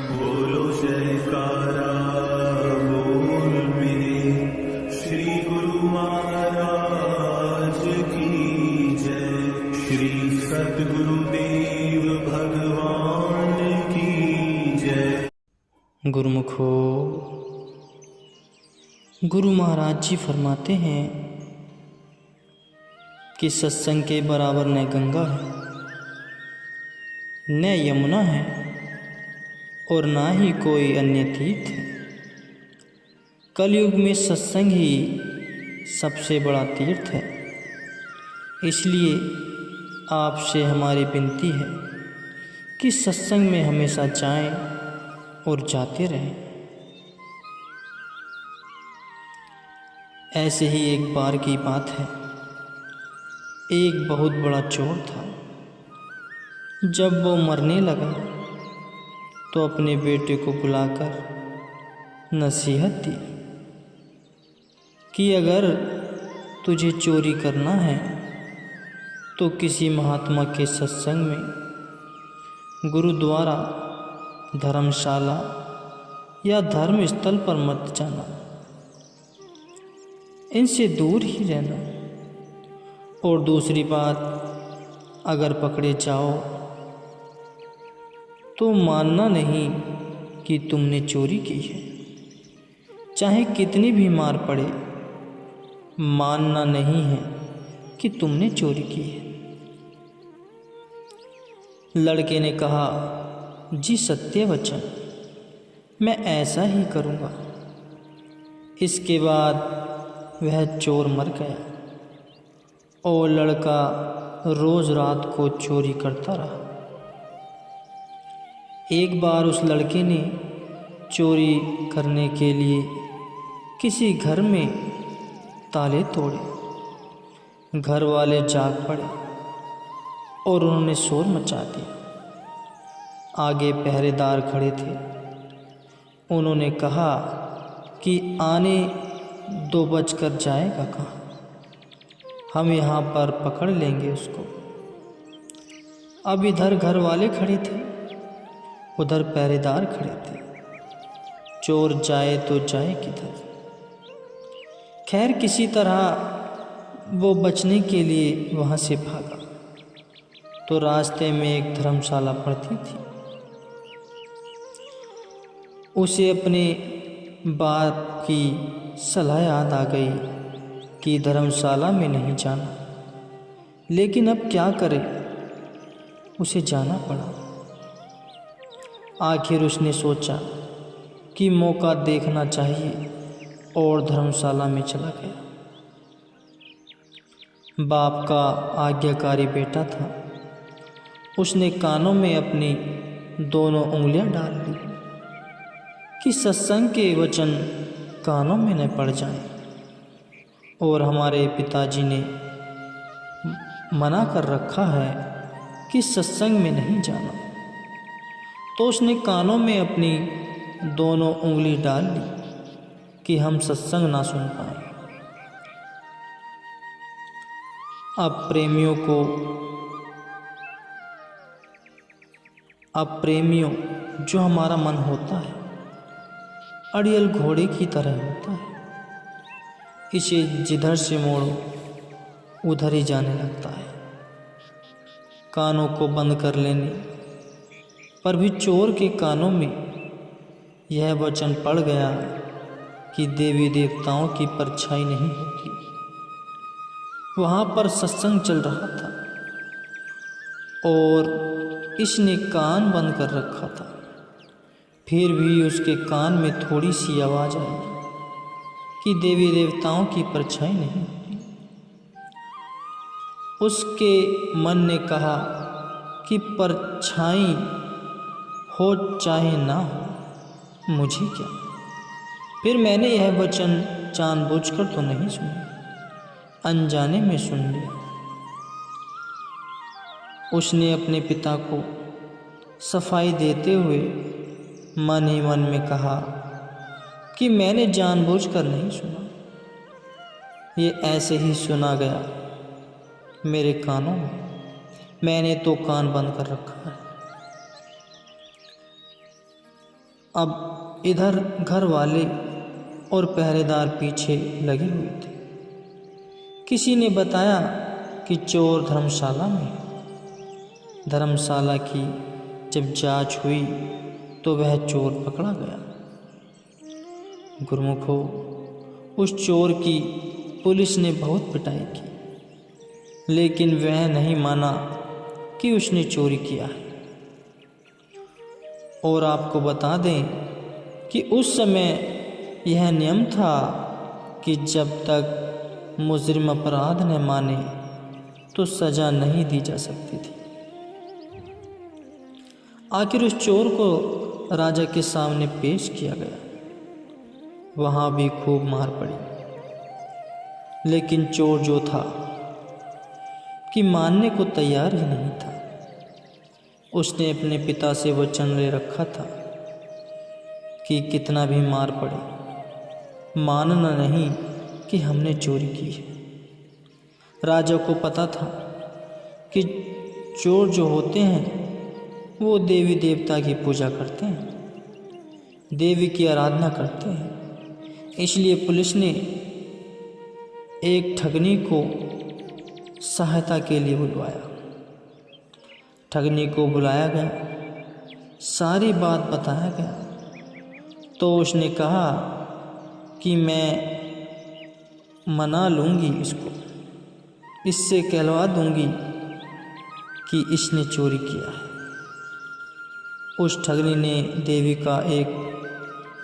बोलो जयकारा बोल मेरे श्री गुरु महाराज की जय। श्री सतगुरुदेव भगवान की जय। गुरुमुखो, गुरु महाराज जी फरमाते हैं कि सत्संग के बराबर न गंगा है, न यमुना है और ना ही कोई अन्य तीर्थ है। कलयुग में सत्संग ही सबसे बड़ा तीर्थ है। इसलिए आपसे हमारी विनती है कि सत्संग में हमेशा जाएं और जाते रहें। ऐसे ही एक बार की बात है, एक बहुत बड़ा चोर था। जब वो मरने लगा तो अपने बेटे को बुलाकर नसीहत दी कि अगर तुझे चोरी करना है तो किसी महात्मा के सत्संग में, गुरुद्वारा, धर्मशाला या धर्म स्थल पर मत जाना, इनसे दूर ही रहना। और दूसरी बात, अगर पकड़े जाओ तो मानना नहीं कि तुमने चोरी की है, चाहे कितनी भी मार पड़े, मानना नहीं है कि तुमने चोरी की है। लड़के ने कहा, जी सत्य वचन, मैं ऐसा ही करूँगा। इसके बाद वह चोर मर गया और लड़का रोज़ रात को चोरी करता रहा। एक बार उस लड़के ने चोरी करने के लिए किसी घर में ताले तोड़े। घर वाले जाग पड़े और उन्होंने शोर मचा दिया। आगे पहरेदार खड़े थे। उन्होंने कहा कि आने 2 बजकर जाएगा कहाँ, हम यहाँ पर पकड़ लेंगे उसको। अब इधर घर वाले खड़े थे, उधर पहरेदार खड़े थे। चोर जाए तो जाए किधर। खैर किसी तरह वो बचने के लिए वहाँ से भागा तो रास्ते में एक धर्मशाला पड़ती थी। उसे अपने बाप की सलाह याद आ गई कि धर्मशाला में नहीं जाना, लेकिन अब क्या करे, उसे जाना पड़ा। आखिर उसने सोचा कि मौका देखना चाहिए और धर्मशाला में चला गया। बाप का आज्ञाकारी बेटा था। उसने कानों में अपनी दोनों उंगलियां डाल ली कि सत्संग के वचन कानों में न पड़ जाएं। और हमारे पिताजी ने मना कर रखा है कि सत्संग में नहीं जाना। तो उसने कानों में अपनी दोनों उंगली डाल ली कि हम सत्संग ना सुन पाए। अब प्रेमियों, जो हमारा मन होता है अड़ियल घोड़े की तरह होता है। इसे जिधर से मोड़ो उधर ही जाने लगता है। कानों को बंद कर लेने पर भी चोर के कानों में यह वचन पड़ गया कि देवी देवताओं की परछाई नहीं होती। वहाँ पर सत्संग चल रहा था और इसने कान बंद कर रखा था। फिर भी उसके कान में थोड़ी सी आवाज़ आई कि देवी देवताओं की परछाई नहीं होती। उसके मन ने कहा कि परछाई हो चाहे ना हो, मुझे क्या। फिर मैंने यह वचन जानबूझकर तो नहीं सुना, अनजाने में सुन लिया। उसने अपने पिता को सफाई देते हुए मन ही मन में कहा कि मैंने जानबूझकर नहीं सुना, ये ऐसे ही सुना गया मेरे कानों में, मैंने तो कान बंद कर रखा है। अब इधर घर वाले और पहरेदार पीछे लगे हुए थे। किसी ने बताया कि चोर धर्मशाला में है। धर्मशाला की जब जांच हुई तो वह चोर पकड़ा गया। गुरुमुखो, उस चोर की पुलिस ने बहुत पिटाई की, लेकिन वह नहीं माना कि उसने चोरी किया है। और आपको बता दें कि उस समय यह नियम था कि जब तक मुजरिम अपराध न माने तो सज़ा नहीं दी जा सकती थी। आखिर उस चोर को राजा के सामने पेश किया गया। वहाँ भी खूब मार पड़ी, लेकिन चोर जो था कि मानने को तैयार ही नहीं था। उसने अपने पिता से वचन ले रखा था कि कितना भी मार पड़े, मानना नहीं कि हमने चोरी की है। राजा को पता था कि चोर जो होते हैं वो देवी देवता की पूजा करते हैं, देवी की आराधना करते हैं। इसलिए पुलिस ने एक ठगनी को सहायता के लिए बुलवाया। ठगनी को बुलाया गया, सारी बात बताया गया तो उसने कहा कि मैं मना लूँगी इसको, इससे कहलवा दूँगी कि इसने चोरी किया है। उस ठगनी ने देवी का एक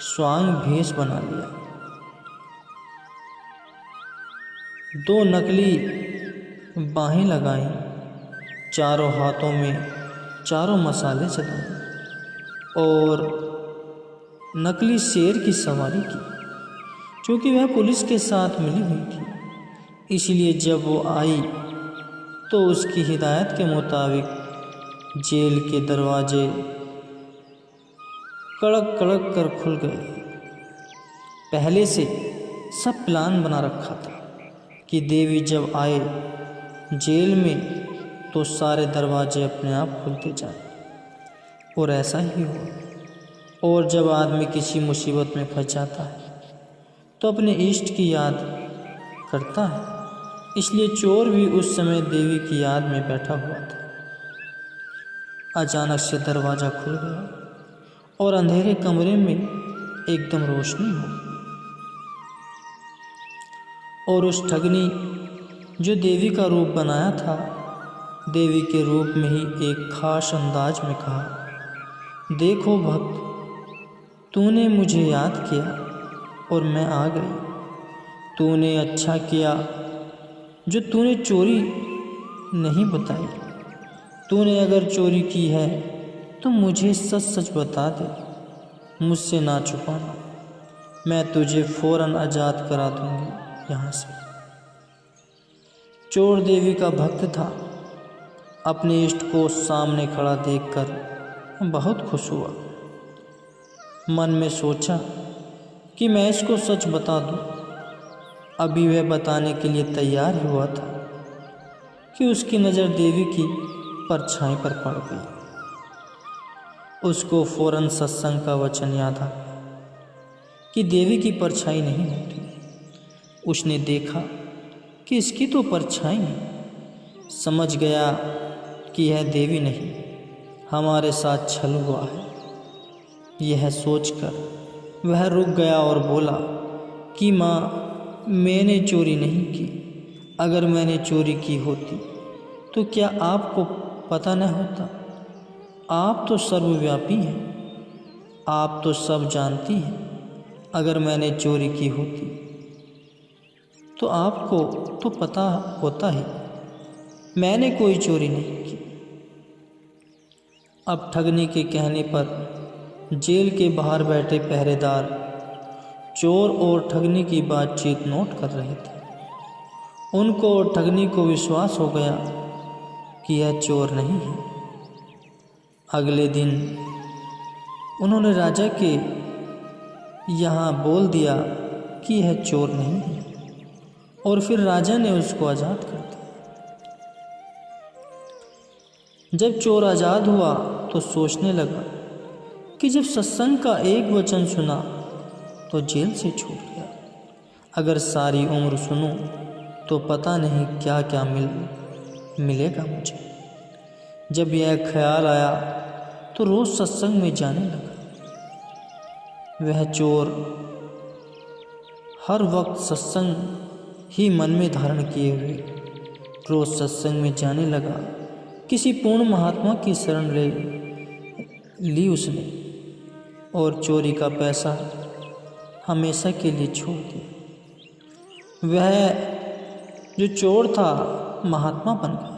स्वांग भेष बना लिया। 2 नकली बाहें लगाईं, चारों हाथों में चारों मसाले चलाए और नकली शेर की सवारी की। क्योंकि वह पुलिस के साथ मिली हुई थी, इसलिए जब वो आई तो उसकी हिदायत के मुताबिक जेल के दरवाजे कड़क कड़क कर खुल गए। पहले से सब प्लान बना रखा था कि देवी जब आए जेल में तो सारे दरवाजे अपने आप खुलते जाए, और ऐसा ही हुआ। और जब आदमी किसी मुसीबत में फंस जाता है तो अपने इष्ट की याद करता है। इसलिए चोर भी उस समय देवी की याद में बैठा हुआ था। अचानक से दरवाज़ा खुल गया और अंधेरे कमरे में एकदम रोशनी हो गई। और उस ठगनी जो देवी का रूप बनाया था, देवी के रूप में ही एक खास अंदाज में कहा, देखो भक्त, तूने मुझे याद किया और मैं आ गई। तूने अच्छा किया जो तूने चोरी नहीं बताई। तूने अगर चोरी की है तो मुझे सच सच बता दे, मुझसे ना छुपाना। मैं तुझे फ़ौरन आज़ाद करा दूंगी यहाँ से। चोर देवी का भक्त था। अपने इष्ट को सामने खड़ा देखकर बहुत खुश हुआ। मन में सोचा कि मैं इसको सच बता दूं। अभी वह बताने के लिए तैयार ही हुआ था कि उसकी नज़र देवी की परछाई पर पड़ गई। उसको फौरन सत्संग का वचन याद आ कि देवी की परछाई नहीं होती। उसने देखा कि इसकी तो परछाई है। समझ गया कि यह देवी नहीं, हमारे साथ छल हुआ है। यह सोचकर वह रुक गया और बोला कि माँ, मैंने चोरी नहीं की। अगर मैंने चोरी की होती तो क्या आपको पता न होता? आप तो सर्वव्यापी हैं, आप तो सब जानती हैं। अगर मैंने चोरी की होती तो आपको तो पता होता ही। मैंने कोई चोरी नहीं की। अब ठगनी के कहने पर जेल के बाहर बैठे पहरेदार चोर और ठगनी की बातचीत नोट कर रहे थे। उनको और ठगनी को विश्वास हो गया कि यह चोर नहीं है। अगले दिन उन्होंने राजा के यहाँ बोल दिया कि यह चोर नहीं है, और फिर राजा ने उसको आज़ाद कर दिया। जब चोर आज़ाद हुआ तो सोचने लगा कि जब सत्संग का एक वचन सुना तो जेल से छूट गया। अगर सारी उम्र सुनूं तो पता नहीं क्या क्या मिलेगा मुझे। जब यह ख्याल आया तो रोज़ सत्संग में जाने लगा। वह चोर हर वक्त सत्संग ही मन में धारण किए हुए रोज़ सत्संग में जाने लगा। किसी पूर्ण महात्मा की शरण ली उसने और चोरी का पैसा हमेशा के लिए छोड़ दिया। वह जो चोर था महात्मा बन गया।